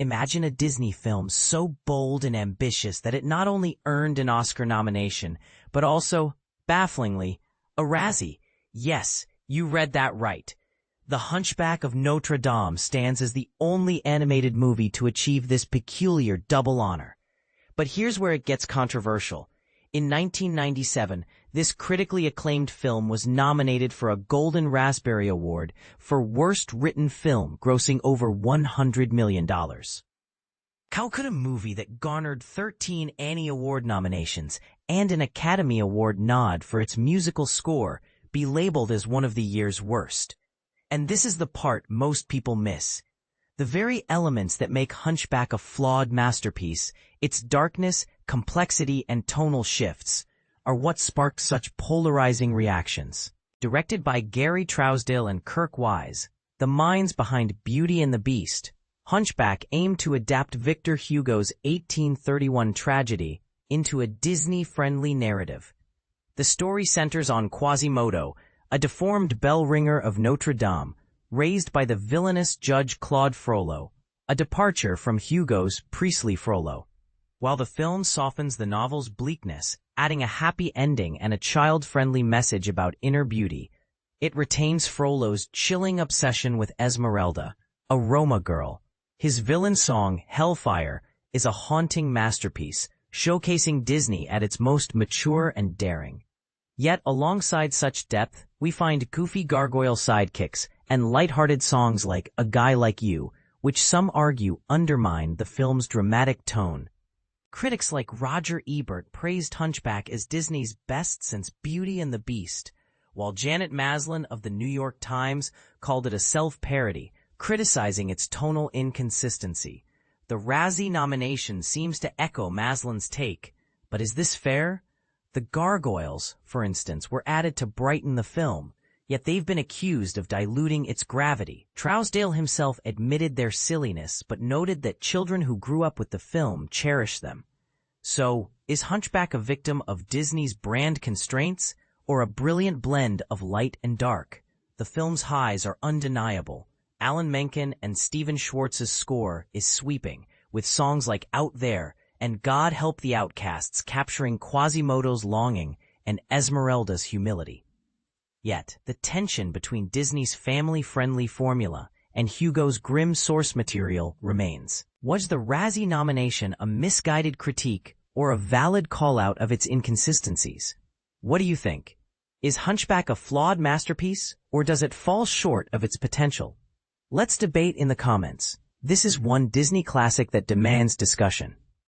Imagine a Disney film so bold and ambitious that it not only earned an Oscar nomination, but also, bafflingly, a Razzie. Yes, you read that right. The Hunchback of Notre Dame stands as the only animated movie to achieve this peculiar double honor. But here's where it gets controversial. In 1997, this critically acclaimed film was nominated for a Golden Raspberry Award for Worst Written Film, grossing over $100 million. How could a movie that garnered 13 Annie Award nominations and an Academy Award nod for its musical score be labeled as one of the year's worst? And this is the part most people miss. The very elements that make Hunchback a flawed masterpiece, its darkness, complexity, and tonal shifts, are what sparked such polarizing reactions. Directed by Gary Trousdale and Kirk Wise, the minds behind Beauty and the Beast, Hunchback aimed to adapt Victor Hugo's 1831 tragedy into a Disney-friendly narrative. The story centers on Quasimodo, a deformed bell ringer of Notre Dame, raised by the villainous Judge Claude Frollo, a departure from Hugo's priestly Frollo. While the film softens the novel's bleakness, adding a happy ending and a child-friendly message about inner beauty, it retains Frollo's chilling obsession with Esmeralda, a Roma girl. His villain song, Hellfire, is a haunting masterpiece, showcasing Disney at its most mature and daring. Yet, alongside such depth, we find goofy gargoyle sidekicks and lighthearted songs like A Guy Like You, which some argue undermine the film's dramatic tone. Critics like Roger Ebert praised Hunchback as Disney's best since Beauty and the Beast, while Janet Maslin of the New York Times called it a self-parody, criticizing its tonal inconsistency. The Razzie nomination seems to echo Maslin's take, but is this fair? The gargoyles, for instance, were added to brighten the film, yet they've been accused of diluting its gravity. Trousdale himself admitted their silliness, but noted that children who grew up with the film cherish them. So, is Hunchback a victim of Disney's brand constraints, or a brilliant blend of light and dark? The film's highs are undeniable. Alan Menken and Stephen Schwartz's score is sweeping, with songs like Out There and God Help the Outcasts capturing Quasimodo's longing and Esmeralda's humility. Yet, the tension between Disney's family-friendly formula and Hugo's grim source material remains. Was the Razzie nomination a misguided critique or a valid call-out of its inconsistencies? What do you think? Is Hunchback a flawed masterpiece, or does it fall short of its potential? Let's debate in the comments. This is one Disney classic that demands discussion.